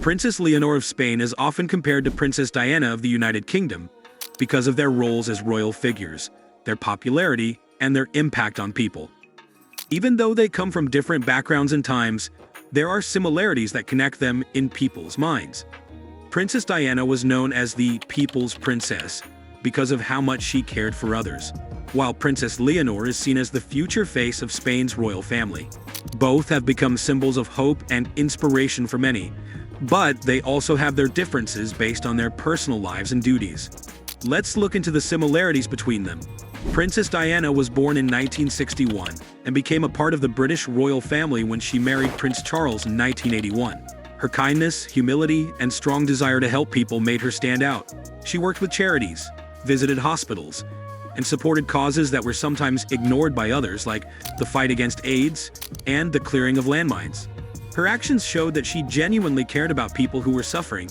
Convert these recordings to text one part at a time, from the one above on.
Princess Leonor of Spain is often compared to Princess Diana of the United Kingdom because of their roles as royal figures, their popularity, and their impact on people. Even though they come from different backgrounds and times, there are similarities that connect them in people's minds. Princess Diana was known as the People's Princess because of how much she cared for others, while Princess Leonor is seen as the future face of Spain's royal family. Both have become symbols of hope and inspiration for many, but they also have their differences based on their personal lives and duties. Let's look into the similarities between them. Princess Diana was born in 1961 and became a part of the British royal family when she married Prince Charles in 1981. Her kindness, humility, and strong desire to help people made her stand out. She worked with charities, visited hospitals, and supported causes that were sometimes ignored by others, like the fight against AIDS and the clearing of landmines. Her actions showed that she genuinely cared about people who were suffering,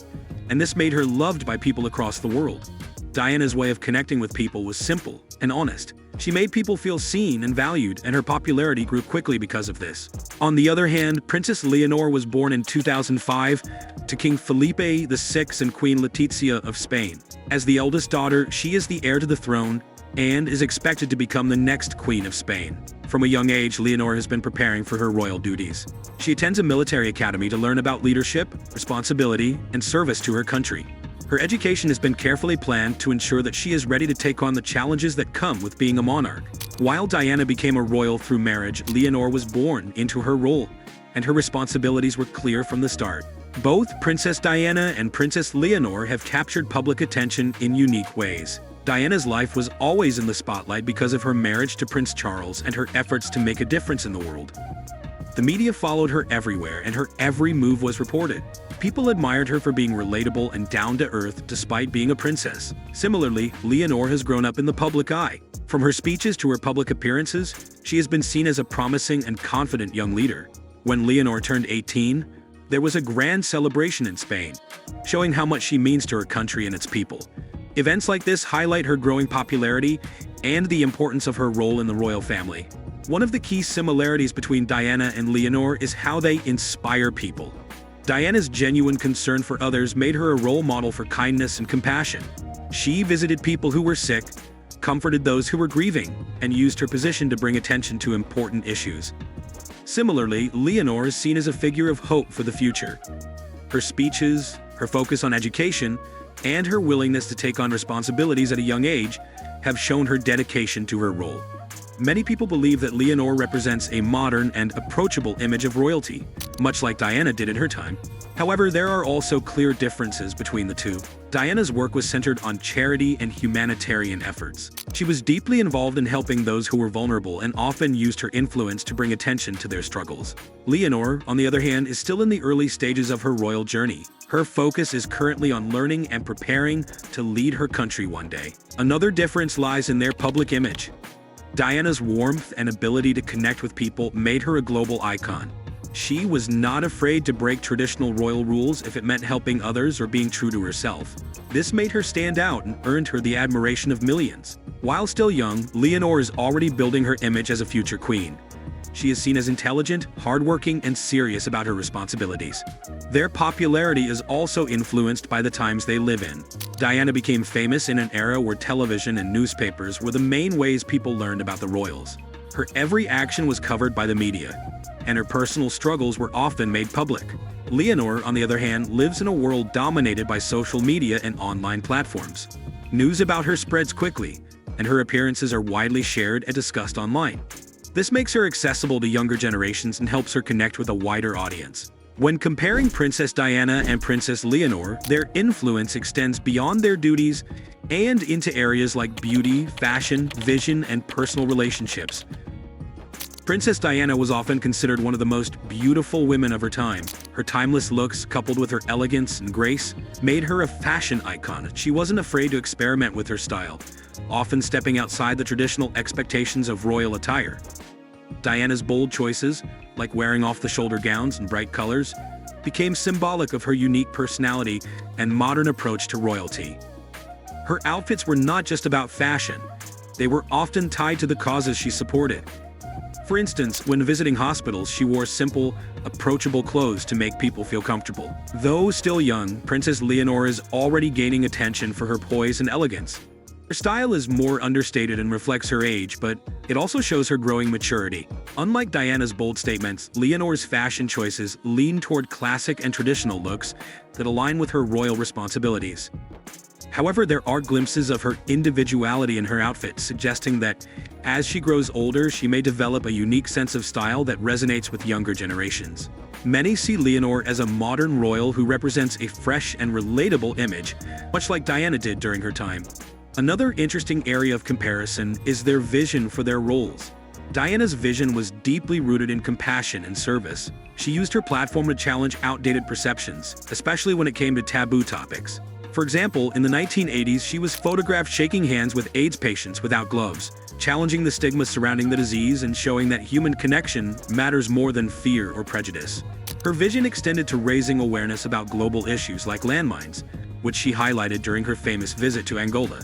and this made her loved by people across the world. Diana's way of connecting with people was simple and honest. She made people feel seen and valued, and her popularity grew quickly because of this. On the other hand, Princess Leonor was born in 2005 to King Felipe VI and Queen Letizia of Spain. As the eldest daughter, she is the heir to the throne and is expected to become the next Queen of Spain. From a young age, Leonor has been preparing for her royal duties. She attends a military academy to learn about leadership, responsibility, and service to her country. Her education has been carefully planned to ensure that she is ready to take on the challenges that come with being a monarch. While Diana became a royal through marriage, Leonor was born into her role, and her responsibilities were clear from the start. Both Princess Diana and Princess Leonor have captured public attention in unique ways. Diana's life was always in the spotlight because of her marriage to Prince Charles and her efforts to make a difference in the world. The media followed her everywhere, and her every move was reported. People admired her for being relatable and down-to-earth despite being a princess. Similarly, Leonor has grown up in the public eye. From her speeches to her public appearances, she has been seen as a promising and confident young leader. When Leonor turned 18, there was a grand celebration in Spain, showing how much she means to her country and its people. Events like this highlight her growing popularity and the importance of her role in the royal family. One of the key similarities between Diana and Leonor is how they inspire people. Diana's genuine concern for others made her a role model for kindness and compassion. She visited people who were sick, comforted those who were grieving, and used her position to bring attention to important issues. Similarly, Leonor is seen as a figure of hope for the future. Her speeches, her focus on education, and her willingness to take on responsibilities at a young age have shown her dedication to her role. Many people believe that Leonor represents a modern and approachable image of royalty, much like Diana did in her time. However, there are also clear differences between the two. Diana's work was centered on charity and humanitarian efforts. She was deeply involved in helping those who were vulnerable and often used her influence to bring attention to their struggles. Leonor, on the other hand, is still in the early stages of her royal journey. Her focus is currently on learning and preparing to lead her country one day. Another difference lies in their public image. Diana's warmth and ability to connect with people made her a global icon. She was not afraid to break traditional royal rules if it meant helping others or being true to herself. This made her stand out and earned her the admiration of millions. While still young, Leonor is already building her image as a future queen. She is seen as intelligent, hardworking, and serious about her responsibilities. Their popularity is also influenced by the times they live in. Diana became famous in an era where television and newspapers were the main ways people learned about the royals. Her every action was covered by the media, and her personal struggles were often made public. Leonor, on the other hand, lives in a world dominated by social media and online platforms. News about her spreads quickly, and her appearances are widely shared and discussed online. This makes her accessible to younger generations and helps her connect with a wider audience. When comparing Princess Diana and Princess Leonor, their influence extends beyond their duties and into areas like beauty, fashion, vision, and personal relationships. Princess Diana was often considered one of the most beautiful women of her time. Her timeless looks, coupled with her elegance and grace, made her a fashion icon. She wasn't afraid to experiment with her style, often stepping outside the traditional expectations of royal attire. Diana's bold choices, like wearing off-the-shoulder gowns and bright colors, became symbolic of her unique personality and modern approach to royalty. Her outfits were not just about fashion. They were often tied to the causes she supported. For instance, when visiting hospitals, she wore simple, approachable clothes to make people feel comfortable. Though still young, Princess Leonor is already gaining attention for her poise and elegance. Her style is more understated and reflects her age, but it also shows her growing maturity. Unlike Diana's bold statements, Leonor's fashion choices lean toward classic and traditional looks that align with her royal responsibilities. However, there are glimpses of her individuality in her outfits, suggesting that as she grows older, she may develop a unique sense of style that resonates with younger generations. Many see Leonor as a modern royal who represents a fresh and relatable image, much like Diana did during her time. Another interesting area of comparison is their vision for their roles. Diana's vision was deeply rooted in compassion and service. She used her platform to challenge outdated perceptions, especially when it came to taboo topics. For example, in the 1980s, she was photographed shaking hands with AIDS patients without gloves, challenging the stigma surrounding the disease and showing that human connection matters more than fear or prejudice. Her vision extended to raising awareness about global issues like landmines, which she highlighted during her famous visit to Angola.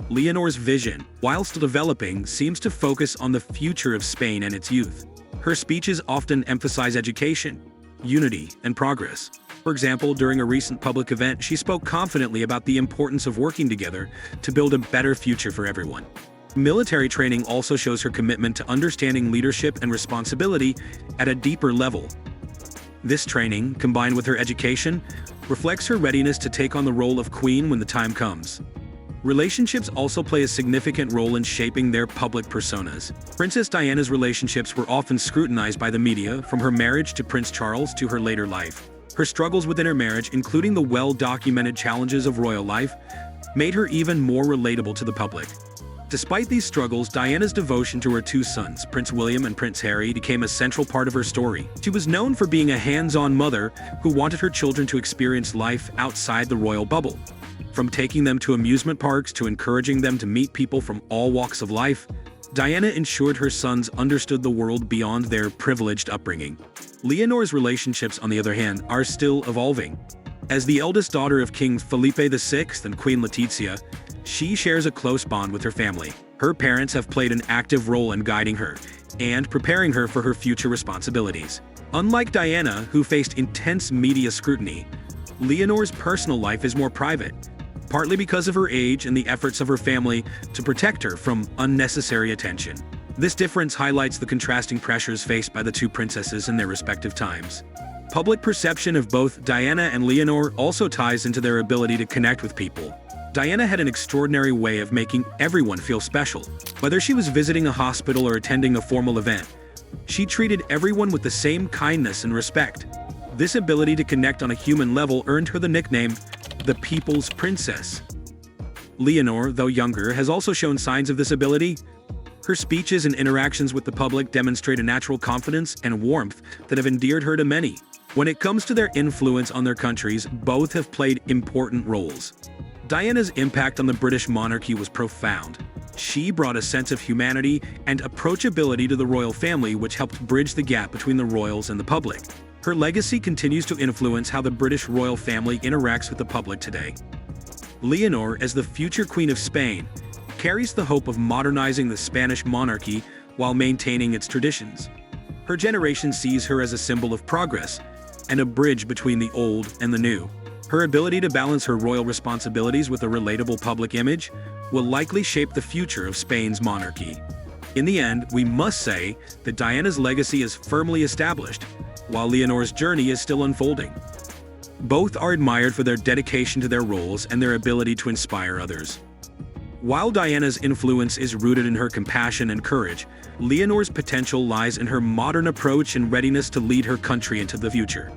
Leonor's vision, while still developing, seems to focus on the future of Spain and its youth. Her speeches often emphasize education, unity, and progress. For example, during a recent public event, she spoke confidently about the importance of working together to build a better future for everyone. Military training also shows her commitment to understanding leadership and responsibility at a deeper level. This training, combined with her education, reflects her readiness to take on the role of queen when the time comes. Relationships also play a significant role in shaping their public personas. Princess Diana's relationships were often scrutinized by the media, from her marriage to Prince Charles to her later life. Her struggles within her marriage, including the well-documented challenges of royal life, made her even more relatable to the public. Despite these struggles, Diana's devotion to her two sons, Prince William and Prince Harry, became a central part of her story. She was known for being a hands-on mother who wanted her children to experience life outside the royal bubble. From taking them to amusement parks to encouraging them to meet people from all walks of life, Diana ensured her sons understood the world beyond their privileged upbringing. Leonor's relationships, on the other hand, are still evolving. As the eldest daughter of King Felipe VI and Queen Letizia, she shares a close bond with her family. Her parents have played an active role in guiding her and preparing her for her future responsibilities. Unlike Diana, who faced intense media scrutiny, Leonor's personal life is more private, partly because of her age and the efforts of her family to protect her from unnecessary attention. This difference highlights the contrasting pressures faced by the two princesses in their respective times. Public perception of both Diana and Leonor also ties into their ability to connect with people. Diana had an extraordinary way of making everyone feel special. Whether she was visiting a hospital or attending a formal event, she treated everyone with the same kindness and respect. This ability to connect on a human level earned her the nickname the People's Princess. Leonor, though younger, has also shown signs of this ability. Her speeches and interactions with the public demonstrate a natural confidence and warmth that have endeared her to many. When it comes to their influence on their countries, both have played important roles. Diana's impact on the British monarchy was profound. She brought a sense of humanity and approachability to the royal family, which helped bridge the gap between the royals and the public. Her legacy continues to influence how the British royal family interacts with the public today. Leonor, as the future Queen of Spain, carries the hope of modernizing the Spanish monarchy while maintaining its traditions. Her generation sees her as a symbol of progress and a bridge between the old and the new. Her ability to balance her royal responsibilities with a relatable public image will likely shape the future of Spain's monarchy. In the end, we must say that Diana's legacy is firmly established, while Leonor's journey is still unfolding. Both are admired for their dedication to their roles and their ability to inspire others. While Diana's influence is rooted in her compassion and courage, Leonor's potential lies in her modern approach and readiness to lead her country into the future.